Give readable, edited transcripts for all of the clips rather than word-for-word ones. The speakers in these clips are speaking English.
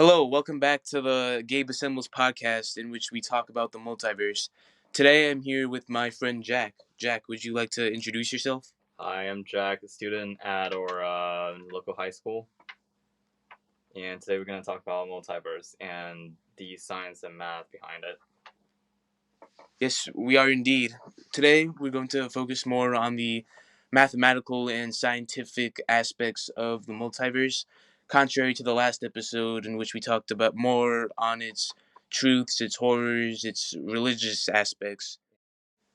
Hello, welcome back to the Gabe Assembles podcast, in which we talk about the multiverse. Today I'm here with my friend Jack. Jack, would you like to introduce yourself? Hi, I'm Jack, a student at our local high school, and today we're going to talk about multiverse and the science and math behind it. Yes, we are indeed. Today we're going to focus more on the mathematical and scientific aspects of the multiverse, contrary to the last episode in which we talked about more on its truths, its horrors, its religious aspects.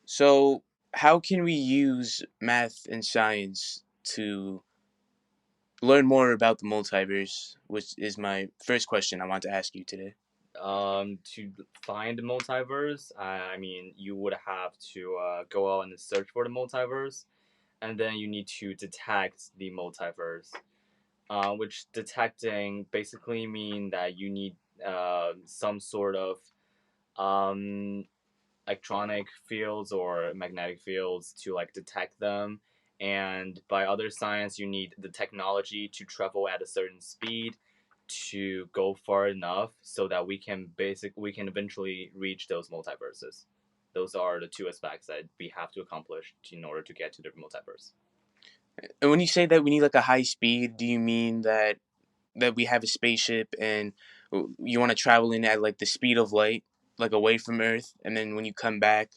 So, how can we use math and science to learn more about the multiverse, which is my first question I want to ask you today? To find the multiverse, you would have to go out and search for the multiverse, and then you need to detect the multiverse. Which detecting basically mean that you need some sort of um, electronic fields or magnetic fields to detect them, and by other science you need the technology to travel at a certain speed to go far enough so that we can eventually reach those multiverses. Those are the two aspects that we have to accomplish in order to get to the multiverse. And when you say that we need like a high speed, do you mean that we have a spaceship and you want to travel in at like the speed of light, like away from Earth, and then when you come back,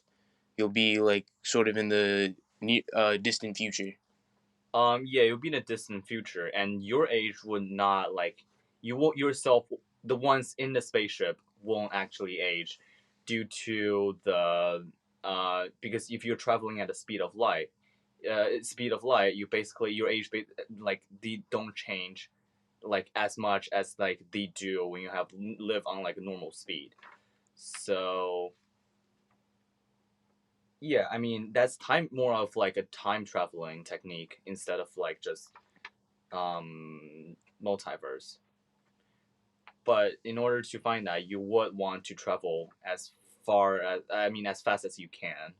you'll be like sort of in the distant future? Yeah, you'll be in a distant future, and your age would not you won't yourself. The ones in the spaceship won't actually age, due to the because if you're traveling at the speed of light, you basically your age they don't change as much as they do when you have live on a normal speed. So yeah, that's time more of a time traveling technique instead of just multiverse. But in order to find that, you would want to travel as fast as you can,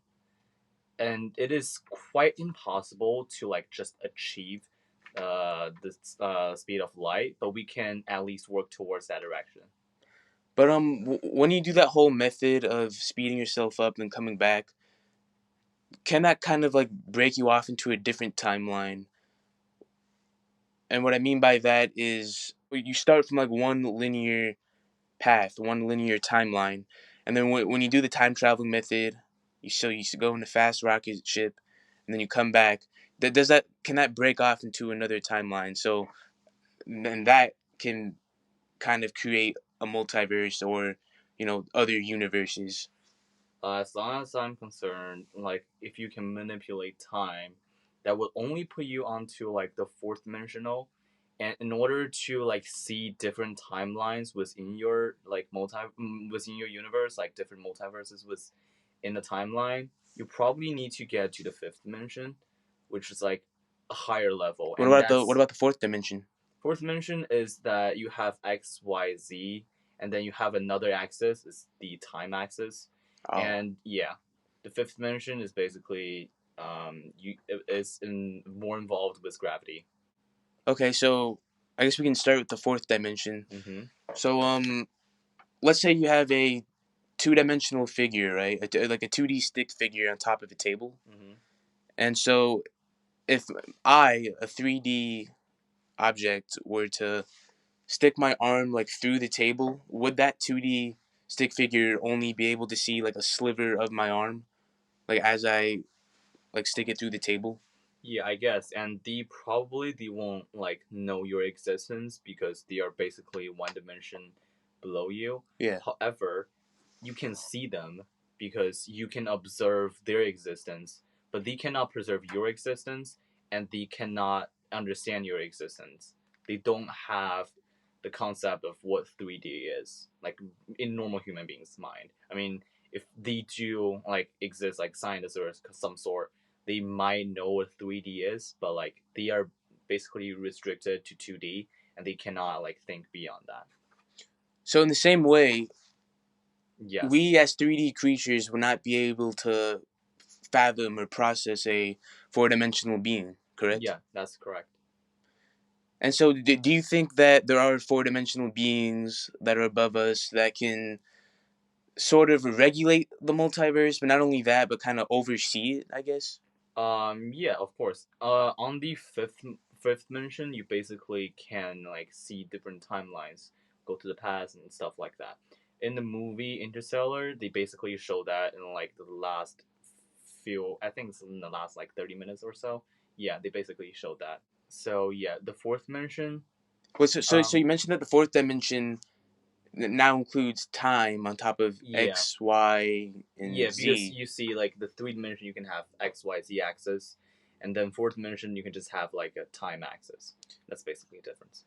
and it is quite impossible to just achieve the speed of light, but we can at least work towards that direction. But when you do that whole method of speeding yourself up and coming back, can that kind of like break you off into a different timeline? And what I mean by that is you start from like one linear path, one linear timeline, and then when you do the time traveling method, you go in a fast rocket ship, and then you come back. Does that can that break off into another timeline? So then that can kind of create a multiverse or other universes. As long as I'm concerned, if you can manipulate time, that would only put you onto the fourth dimensional. And in order to see different timelines within your within your universe, different multiverses within the timeline, you probably need to get to the fifth dimension, which is a higher level. What And about the what that's about the fourth dimension? fourth dimension is that you have X, Y, Z, and then you have another axis, is the time axis. Oh, And yeah, the fifth dimension is basically more involved with gravity. okay. So I guess we can start with the fourth dimension. Mm-hmm. So let's say you have a two-dimensional figure, right? Like a 2D stick figure on top of a table. Mm-hmm. And so if I, a 3D object, were to stick my arm like through the table, would that 2D stick figure only be able to see like a sliver of my arm, like as I like stick it through the table? Yeah, I guess, and they won't know your existence because they are basically one dimension below you. Yeah. However, you can see them because you can observe their existence, but they cannot preserve your existence, and they cannot understand your existence. They don't have the concept of what 3D is, in normal human beings' mind. If they do exist scientists or some sort, they might know what 3D is, but they are basically restricted to 2D, and they cannot think beyond that. So in the same way, Yes. we as 3D creatures will not be able to fathom or process a four-dimensional being, correct? Yeah, that's correct. And so, do you think that there are four-dimensional beings that are above us that can sort of regulate the multiverse, but not only that, but kind of oversee it, I guess? Yeah, of course. On the fifth dimension, you basically can like see different timelines, go to the past and stuff like that. In the movie Interstellar, they basically show that in like the last I think it's in the last like 30 minutes or so. Yeah, they basically showed that. So yeah, the fourth dimension. Well, so Um, you mentioned that the fourth dimension now includes time on top of yeah, X, Y, and yeah, because Z. you see like the three dimension you can have X, Y, Z axis, and then fourth dimension you can just have like a time axis. That's basically a difference.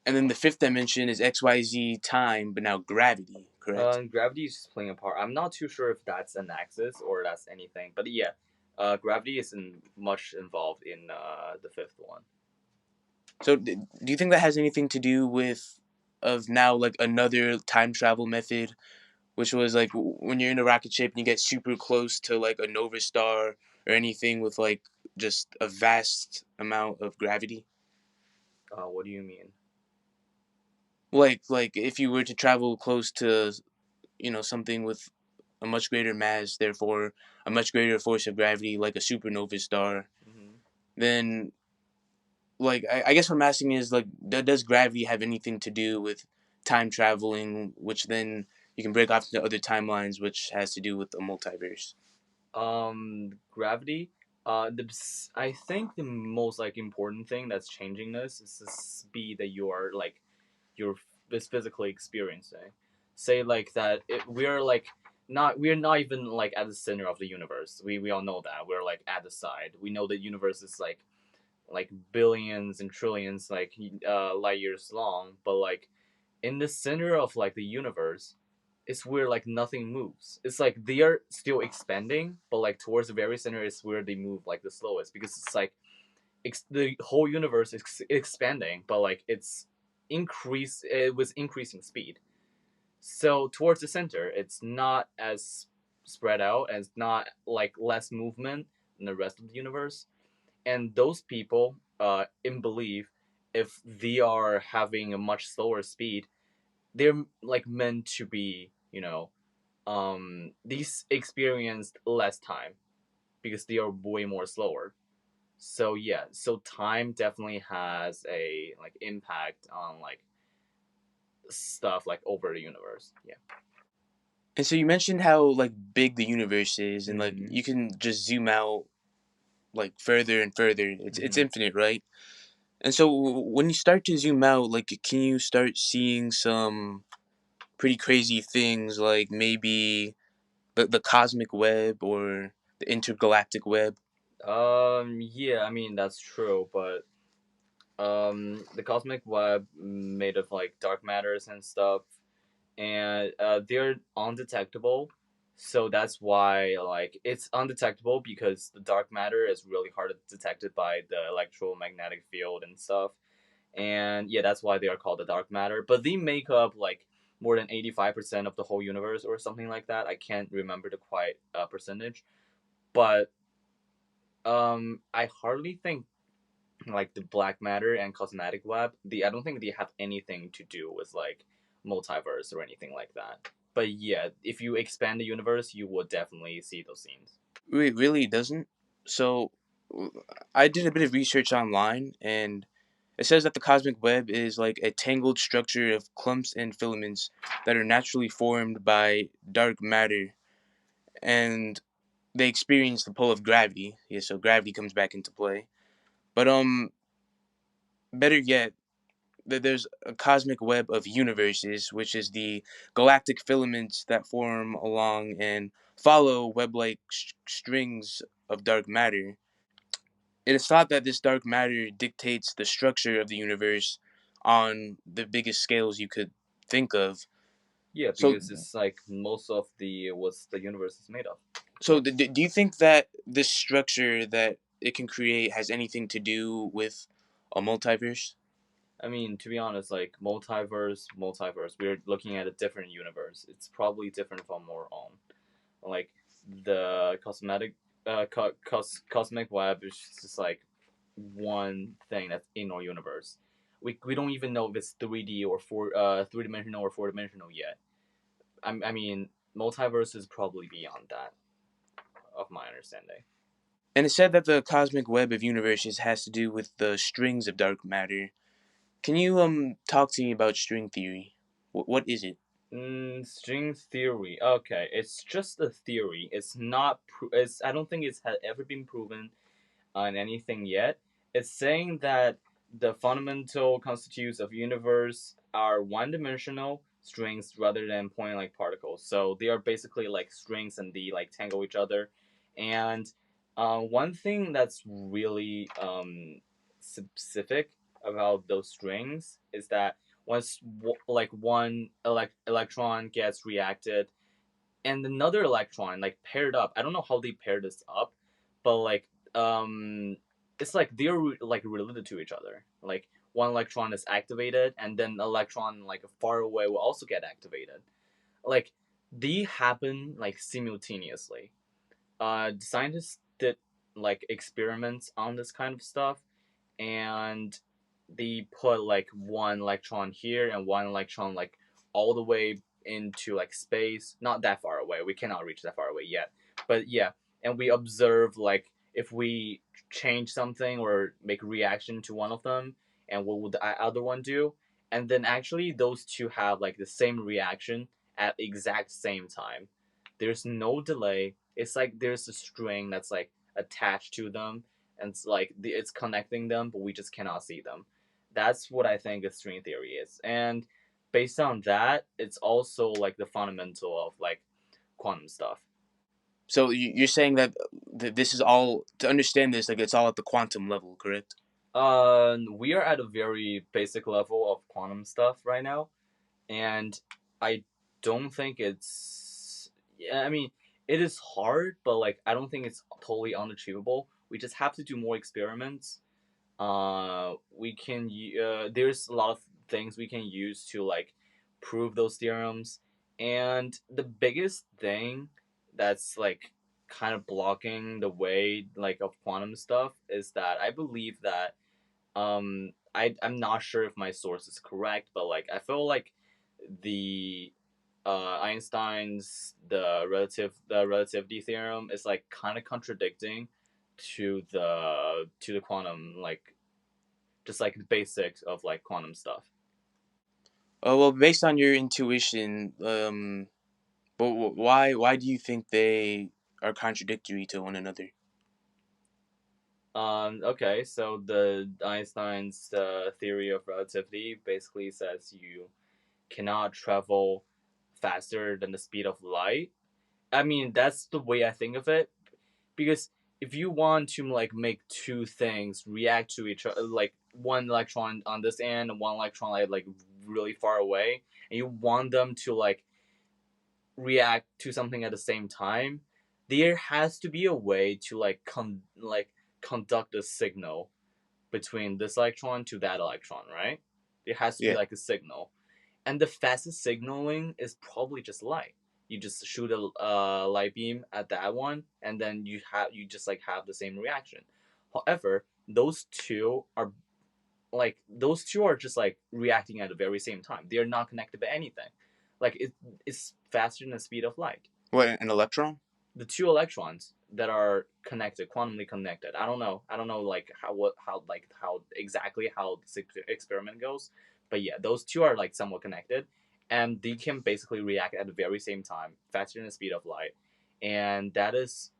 And then the fifth dimension is X, Y, Z time, but now gravity, correct? Gravity is playing a part. I'm not too sure if that's an axis or that's anything, but yeah, gravity is much involved in the fifth one. So, do you think that has anything to do with of now like another time travel method, which was like when you're in a rocket ship and you get super close to like a nova star or anything with like just a vast amount of gravity? What do you mean? Like if you were to travel close to something with a much greater mass, therefore a much greater force of gravity, like a supernova star, Mm-hmm. then like I guess what I'm asking is like does gravity have anything to do with time traveling, which then you can break off into other timelines, which has to do with the multiverse? Gravity. I think the most like important thing that's changing this is the speed that you're physically experiencing. Say like that we're like not we're not even like at the center of the universe. We all know that we're like at the side. We know the universe is like billions and trillions like light years long, but like in the center of like the universe, it's where like nothing moves. It's like they are still expanding, but like towards the very center is where they move like the slowest because it's like the whole universe is expanding, but like it was increasing speed. So towards the center, it's not as spread out, as not like less movement than the rest of the universe. And those people, in belief, if they are having a much slower speed, they're like meant to be, these experienced less time because they are way more slower. So yeah, so time definitely has a like impact on like stuff like over the universe. Yeah. And so you mentioned how like big the universe is, and like Mm-hmm. you can just zoom out like further and further. It's Mm-hmm. infinite, right? And so when you start to zoom out, like can you start seeing some pretty crazy things, like maybe the cosmic web or the intergalactic web? Yeah, I mean that's true, but the cosmic web made of like dark matters and stuff, and they're undetectable. So that's why like it's undetectable because the dark matter is really hard to detected by the electromagnetic field and stuff. And yeah, that's why they are called the dark matter. But they make up like more than 85% of the whole universe or something like that. I can't remember the quite percentage, but I hardly think like the black matter and cosmetic web. I don't think they have anything to do with like multiverse or anything like that. But yeah, if you expand the universe, you would definitely see those scenes. It really doesn't. So I did a bit of research online, and it says that the cosmic web is like a tangled structure of clumps and filaments that are naturally formed by dark matter, and they experience the pull of gravity. Yeah, so gravity comes back into play. But better yet, there's a cosmic web of universes, which is the galactic filaments that form along and follow web-like strings of dark matter. It is thought that this dark matter dictates the structure of the universe on the biggest scales you could think of. Yeah, So, because it's like most of the what the universe is made of so course. do you think that this structure that it can create has anything to do with a multiverse? I mean, to be honest, like multiverse, we're looking at a different universe. It's probably different from our own. Like the cosmetic, cosmic web is just like one thing that's in our universe. We don't even know if it's 3D or 3 dimensional or 4 dimensional yet. I mean, multiverse is probably beyond that, of my understanding. And it said that the cosmic web of universes has to do with the strings of dark matter. Can you talk to me about string theory? What is it? String theory. Okay, it's just a theory. It's not. It's. I don't think it's had ever been proven on anything yet. It's saying that the fundamental constitutes of universe are one-dimensional strings rather than point like particles. So they are basically like strings and they like tangle each other. And one thing that's really specific about those strings is that once like one electron gets reacted and another electron like paired up. I don't know how they pair this up, but like it's like they're like related to each other. Like one electron is activated, and then electron like far away will also get activated. Like they happen like simultaneously. Scientists did like experiments on this kind of stuff, and they put like one electron here and one electron like all the way into like space, not that far away. We cannot reach that far away yet, but yeah. And we observe like if we change something or make a reaction to one of them, and what would the other one do? And then actually those two have like the same reaction at exact same time. There's no delay. It's like there's a string that's like attached to them, and it's like it's connecting them, but we just cannot see them. That's what I think a string theory is, and based on that, it's also like the fundamental of like quantum stuff. So you're saying that this is all to understand this, like it's all at the quantum level, correct? We are at a very basic level of quantum stuff right now, and I don't think it's. Yeah, I mean, it is hard, but like I don't think it's totally unachievable. We just have to do more experiments. We can there's a lot of things we can use to like prove those theorems, and the biggest thing that's like kind of blocking the way like of quantum stuff is that I believe that I'm not sure if my source is correct, but like I feel like the Einstein's the relativity theorem is like kind of contradicting to the quantum like just like the basics of like quantum stuff. Oh well, based on your intuition, but why do you think they are contradictory to one another? Okay, so the Einstein's theory of relativity basically says you cannot travel faster than the speed of light. I mean, that's the way I think of it, because if you want to like make two things react to each other, like one electron on this end and one electron like really far away, and you want them to like react to something at the same time, there has to be a way to like conduct a signal between this electron to that electron, right? There has to be Yeah. like a signal, and the fastest signaling is probably just light. You just shoot a light beam at that one, and then you just like have the same reaction. However, those two are just like reacting at the very same time. They are not connected by anything. Like it's faster than the speed of light. What, an electron? The two electrons that are connected, quantumly connected. I don't know like how exactly how this experiment goes, but yeah, those two are like somewhat connected, and they can basically react at the very same time, faster than the speed of light, and that is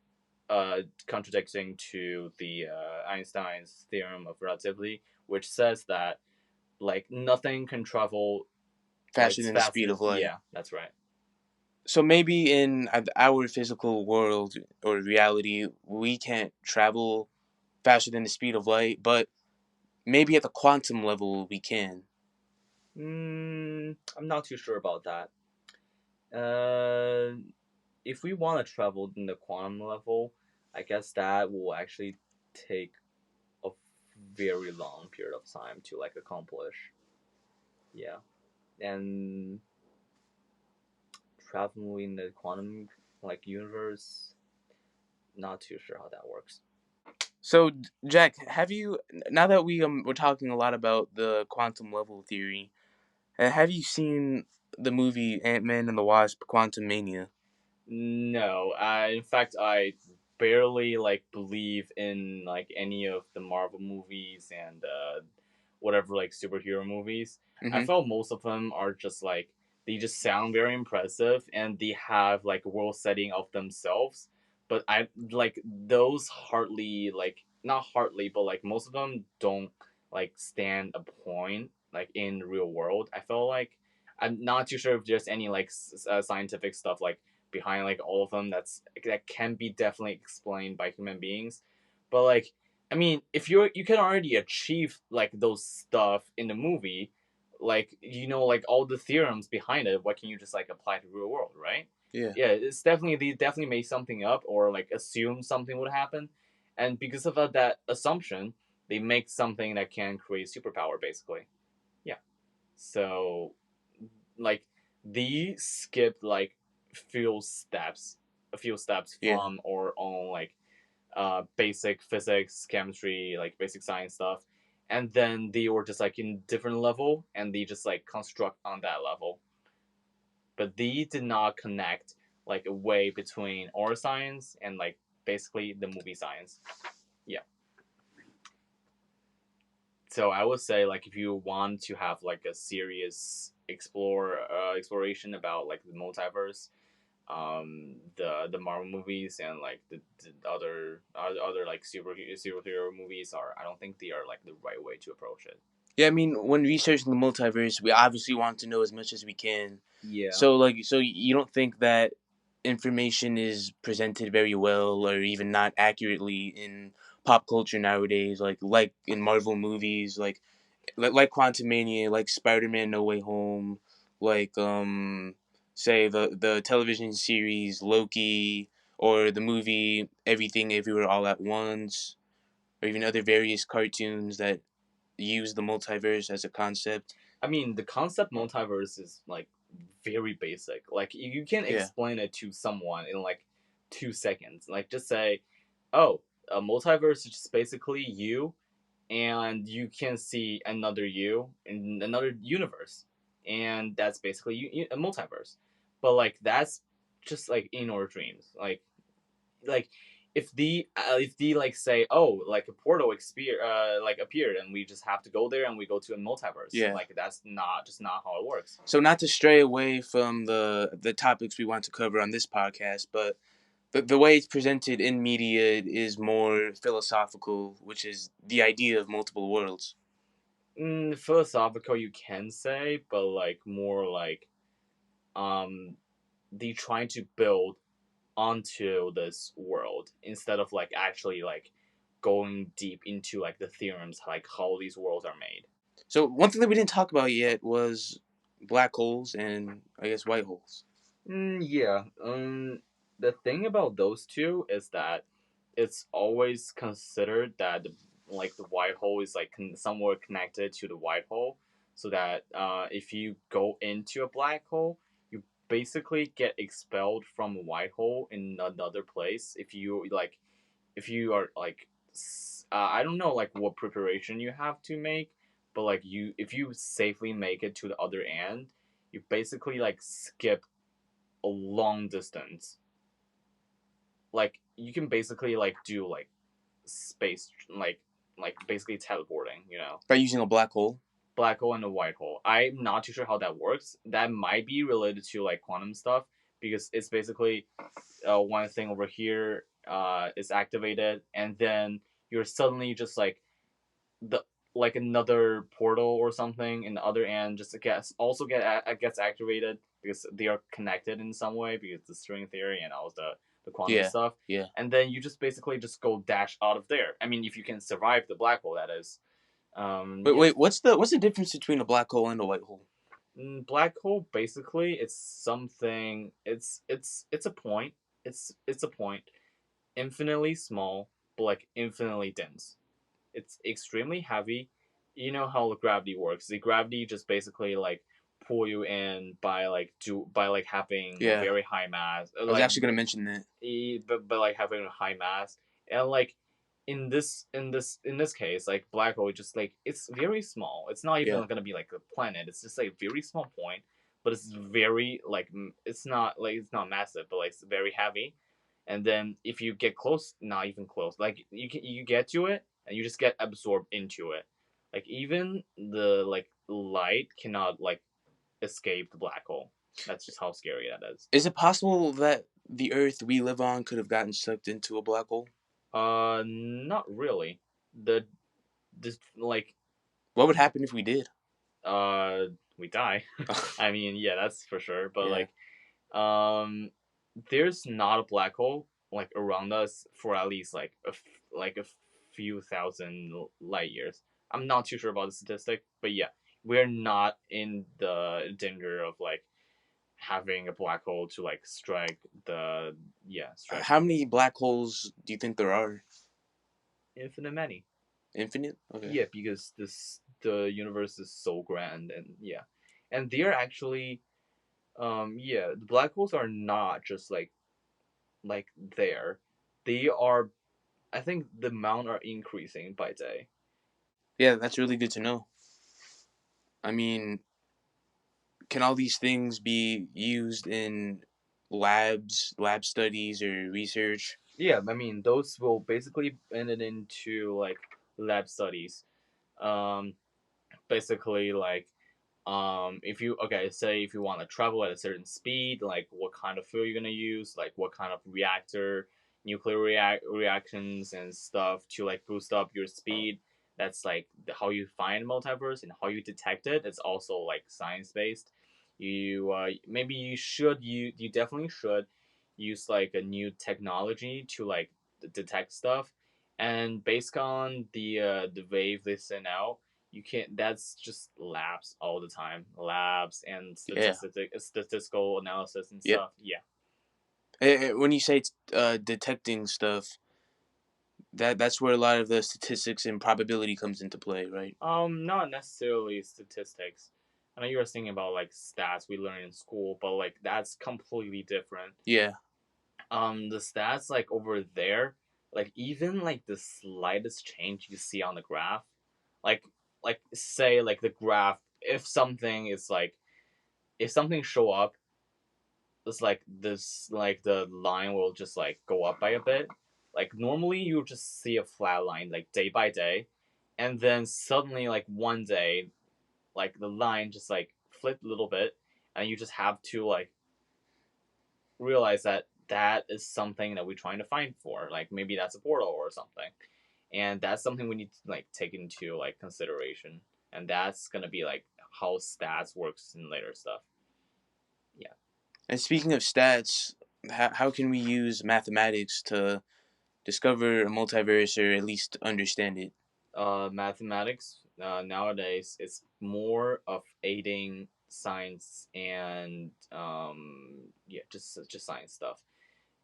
contradicting to the Einstein's theorem of relativity, which says that like nothing can travel like Faster than the speed faster. of light. Yeah, that's right. So maybe in our physical world or reality, we can't travel faster than the speed of light, but maybe at the quantum level we can. I'm not too sure about that. Uh, if we want to travel in the quantum level, I guess that will actually take a very long period of time to like accomplish. Yeah, and traveling in the quantum like universe, not too sure how that works. So, Jack, have you, now that we're talking a lot about the quantum level theory, have you seen the movie Ant-Man and the Wasp: Quantumania? No, in fact, I barely like believe in like any of the Marvel movies and whatever like superhero movies. I Mm-hmm. felt most of them are just like they just sound very impressive and they have like a world setting of themselves. But I like those hardly like not hardly, but like most of them don't like stand a point like in real world. I felt like I'm not too sure if there's any like scientific stuff like behind like all of them that can be definitely explained by human beings, but like I mean, if you can already achieve like those stuff in the movie, like like all the theorems behind it, why can you just like apply to real world, right? Yeah. Yeah, it's definitely they definitely made something up or like assume something would happen, and because of that assumption, they make something that can create superpower basically. Yeah, so like they skipped like few steps a few steps Yeah. from our own like basic physics, chemistry, like basic science stuff, and then they were just like in different level and they just like construct on that level, but they did not connect like a way between our science and like basically the movie science. Yeah, so I would say like if you want to have like a serious exploration about like the multiverse, the Marvel movies and like the other like superhero movies are, I don't think they are like the right way to approach it. Yeah, I mean, when researching the multiverse, we obviously want to know as much as we can. Yeah. So you don't think that information is presented very well or even not accurately in pop culture nowadays, like in Marvel movies, like Quantumania, like Spider-Man: No Way Home, like say the television series Loki, or the movie Everything Everywhere All at Once, or even other various cartoons that use the multiverse as a concept. I mean, the concept multiverse is like very basic. Like you can Yeah. explain it to someone in like 2 seconds. Like just say, "Oh, a multiverse is just basically you, and you can see another you in another universe, and that's basically a multiverse." But like that's just like in our dreams. Like if the like say, oh, like a portal like appeared and we just have to go there and we go to a multiverse, Yeah. like that's not how it works. So not to stray away from the topics we want to cover on this podcast, but the way it's presented in media is more philosophical, which is the idea of multiple worlds. Philosophical, you can say, but like more like um they trying to build onto this world instead of like actually like going deep into like the theorems like how these worlds are made. So one thing that we didn't talk about yet was black holes and I guess white holes. Yeah. The thing about those two is that it's always considered that like the white hole is like somewhat connected to the white hole, so that if you go into a black hole, you basically get expelled from a white hole in another place. If you are like, I don't know like what preparation you have to make, but like you if you safely make it to the other end, you basically like skip a long distance. Like you can basically like do like space like basically teleporting, By using a black hole. black hole and a white hole. I'm not too sure how that works. That might be related to like quantum stuff, because it's basically one thing over here is activated and then you're suddenly just like the like another portal or something in the other end just gets activated because they are connected in some way because the string theory and all the quantum Yeah. stuff, Yeah. and then you just basically just go dash out of there. I mean, if you can survive the black hole, that is. Wait, Yeah. wait. What's the difference between a black hole and a white hole? Black hole basically it's something. It's a point. It's a point, infinitely small, but like infinitely dense. It's extremely heavy. You know how gravity works. The gravity just basically like pull you in by like having Yeah, very high mass, I was actually gonna mention that. but like having a high mass, and like in this case, like black hole, just like it's very small. It's not even Yeah. gonna be like a planet. It's just like a very small point, but it's very like it's not massive, but like it's very heavy. And then if you get close, not even close, like you get to it and you just get absorbed into it. Like even the like light cannot like escape the black hole. That's just how scary that is. Is it possible that the Earth we live on could have gotten sucked into a black hole? Not really. The this like What would happen if we did? uh we die. I mean, yeah, that's for sure. But Yeah. like, there's not a black hole like around us for at least like a few thousand light years. I'm not too sure about the statistic, but yeah, we're not in the danger of like having a black hole to like strike the strike How many black holes do you think there are? infinite many. Infinite? Okay. Yeah, because the universe is so grand, and yeah, and they're actually yeah, the black holes are not just like there. They are, I think the amount are increasing by day. Yeah, that's really good to know. I mean, can all these things be used in lab studies or research? Yeah, I mean those will basically end it into like lab studies. Um, basically like if you okay say if you want to travel at a certain speed, like what kind of fuel you're gonna use, like what kind of reactor, nuclear reactions and stuff to like boost up your speed. That's like how you find multiverse and how you detect it. It's also like science based. You maybe you definitely should use like a new technology to like detect stuff, and based on the wave they send out, you can't. That's just labs all the time, labs and Yeah. statistical analysis and Yep. stuff. Yeah. When you say detecting stuff, that's where a lot of the statistics and probability comes into play, right? Not necessarily statistics. I know you were thinking about like stats we learn in school, but like that's completely different. Yeah. The stats like over there, like even like the slightest change you see on the graph, like say like the graph, if something show up, it's like this like the line will just like go up by a bit. Like normally you just see a flat line like day by day, and then suddenly like one day, like the line just like flipped a little bit, and you just have to like realize that that is something that we're trying to find for. Like maybe that's a portal or something, and that's something we need to like take into like consideration, and that's gonna be like how stats works in later stuff. Yeah. And speaking of stats, how can we use mathematics to discover a multiverse or at least understand it? Mathematics nowadays it's more of aiding science and yeah, just science stuff.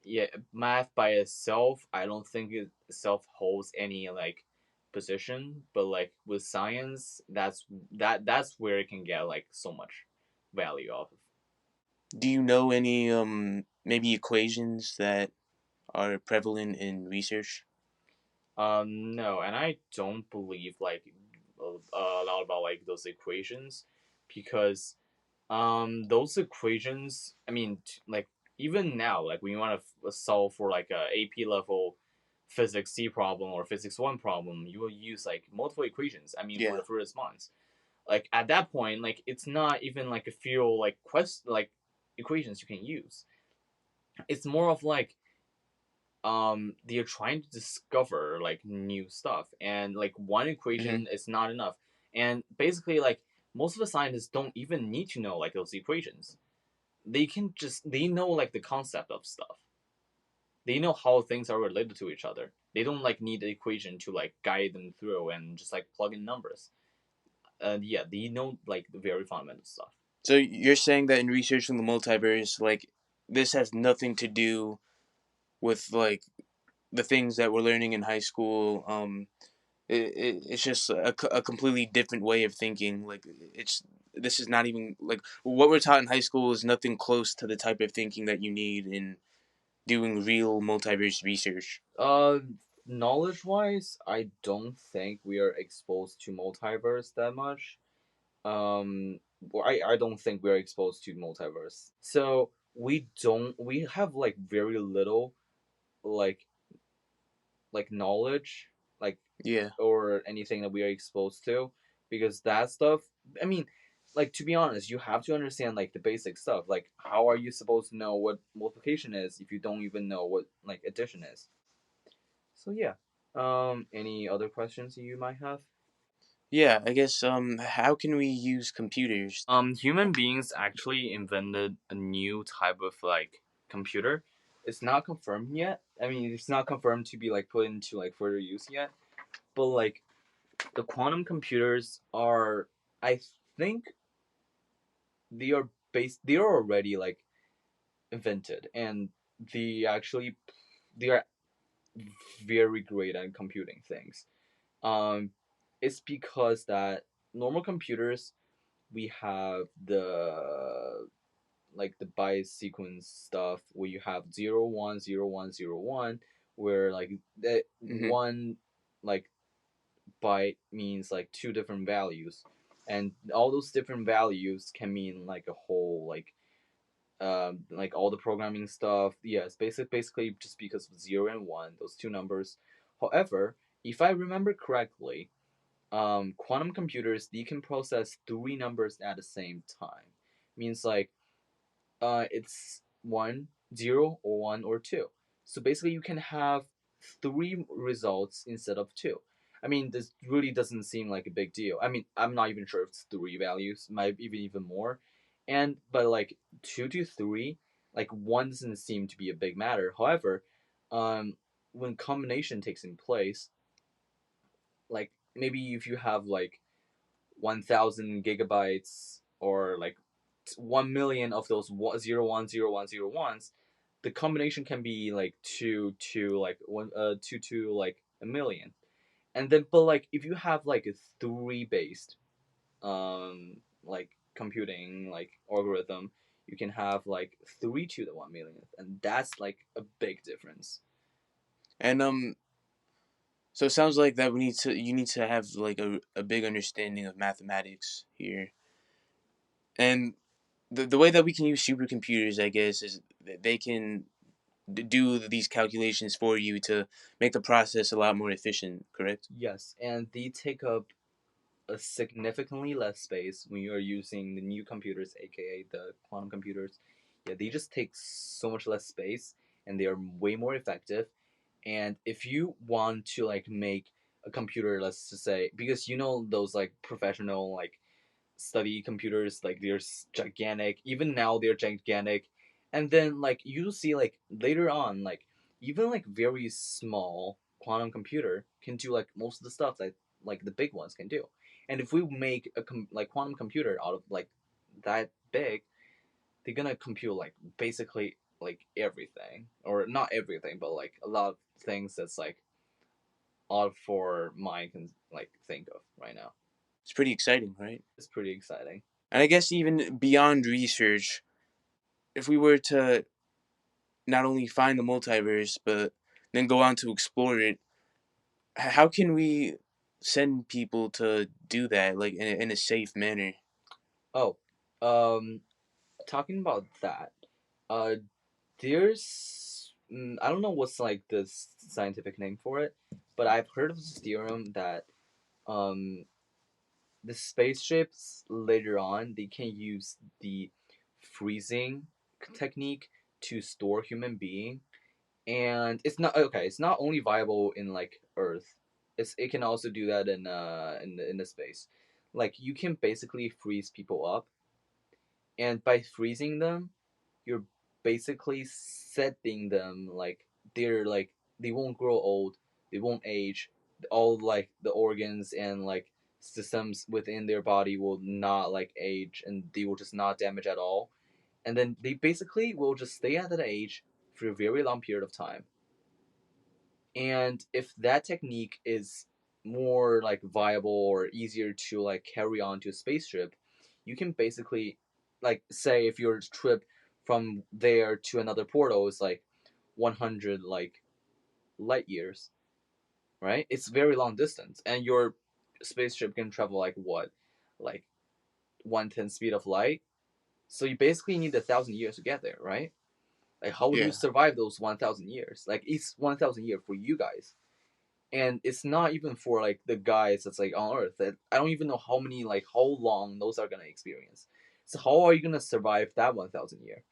Yeah, math by itself, I don't think it itself holds any like position, but like with science, that's where it can get like so much value off of. Do you know any maybe equations that are prevalent in research? No, and I don't believe like a lot about like those equations, because those equations, I mean, like even now, like when you want to solve for like a AP level physics C problem or physics 1 problem, you will use like multiple equations. I mean, for Yeah. the first response, like at that point, like it's not even like a few like like equations you can use. It's more of like they're trying to discover like new stuff, and like one Hmm. equation is not enough. And basically like most of the scientists don't even need to know like those equations. They know like the concept of stuff. They know how things are related to each other. They don't like need the equation to like guide them through and just like plug in numbers. And yeah, they know like the very fundamental stuff. So you're saying that in researching the multiverse, like this has nothing to do with like the things that we're learning in high school. It's just a completely different way of thinking. Like it's this is not even like what we're taught in high school is nothing close to the type of thinking that you need in doing real multiverse research. Uh, Knowledge wise, I don't think we are exposed to multiverse that much. I don't think we're exposed to multiverse. So we have like very little like knowledge, like, Yeah. or anything that we are exposed to, because that stuff, I mean, like, to be honest, you have to understand like the basic stuff. Like, how are you supposed to know what multiplication is if you don't even know what like addition is? So yeah. Any other questions you might have? Yeah, I guess how can we use computers? Human beings actually invented a new type of like computer. It's not confirmed yet. I mean, it's not confirmed to be like put into like further use yet. But like the quantum computers are, I think they are based. They are already like invented, and they are very great at computing things. Um, it's because that normal computers, we have the like the byte sequence stuff where you have 0 1 0 1 0 1, where like that Mm-hmm. one like byte means like two different values, and all those different values can mean like a whole like all the programming stuff. Yes, basically just because of 0 and 1, those two numbers. However, if I remember correctly, quantum computers, they can process three numbers at the same time. Means like it's 1 0 or 1 or 2. So basically, you can have three results instead of two. I mean, this really doesn't seem like a big deal. I mean, I'm not even sure if it's three values, might even more. And but like 2 to 3, like one doesn't seem to be a big matter. However, um, when combination takes in place, like maybe if you have like 1,000 gigabytes or like 1 million of those 0 1 0 1 0 1s, the combination can be like two to like a million. And then but like if you have like a three based like computing like algorithm, you can have like 3 to the 1 millionth, and that's like a big difference. And so it sounds like that we need to you need to have like a big understanding of mathematics here. And the way that we can use supercomputers, I guess, is that they can do these calculations for you to make the process a lot more efficient, correct? Yes, and they take up a significantly less space when you're using the new computers, aka the quantum computers. Yeah, they just take so much less space, and they are way more effective. And if you want to like make a computer, let's just say, because you know those like professional like study computers, like they're gigantic. Even now they're gigantic, and then like you see like later on, like even like very small quantum computer can do like most of the stuff that like the big ones can do. And if we make a like quantum computer out of like that big, they're gonna compute like basically like everything, or not everything, but like a lot of things that's like odd for mind can like think of right now. It's pretty exciting, right? It's pretty exciting. And I guess even beyond research, if we were to not only find the multiverse, but then go on to explore it, how can we send people to do that, like in a safe manner? Oh, um, talking about that, uh, there's I don't know what's like the scientific name for it, but I've heard of this theorem that um the spaceships later on they can use the freezing technique to store human being, and it's not okay. It's not only viable in like Earth. It can also do that in the space. Like you can basically freeze people up, and by freezing them, you're basically setting them like they're like they won't grow old, they won't age, all like the organs and like systems within their body will not like age, and they will just not damage at all, and then they basically will just stay at that age for a very long period of time. And if that technique is more like viable or easier to like carry on to a spaceship, you can basically like say if your trip from there to another portal is like 100 like light years, right? It's very long distance, and your spaceship can travel like what, like 1/10 speed of light. So you basically need 1,000 years to get there, right? Like, how would you Yeah, survive those 1,000 years? Like, it's 1,000 years for you guys, and it's not even for like the guys that's like on Earth. That I don't even know how many, like how long those are gonna experience. So how are you gonna survive that 1,000 year?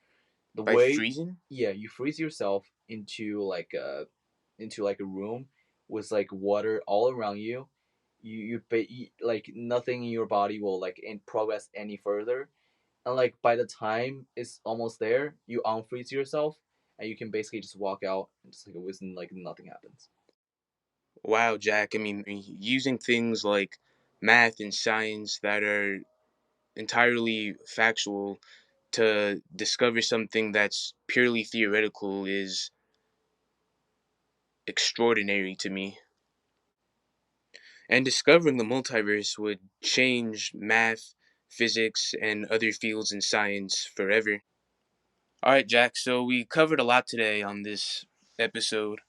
The by way, freezing. yeah, you freeze yourself into like a room with like water all around you. Like nothing in your body will like progress any further, and like by the time it's almost there, you unfreeze yourself, and you can basically just walk out and just like within like nothing happens. Wow, Jack. I mean, using things like math and science that are entirely factual to discover something that's purely theoretical is extraordinary to me. And discovering the multiverse would change math, physics, and other fields in science forever. All right, Jack. So we covered a lot today on this episode,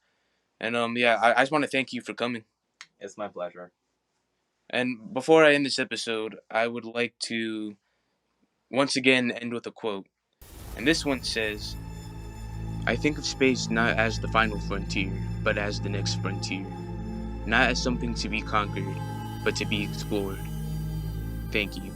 and yeah, I just want to thank you for coming. It's my pleasure. And before I end this episode, I would like to once again end with a quote. And this one says, "I think of space not as the final frontier, but as the next frontier. Not as something to be conquered, but to be explored." Thank you.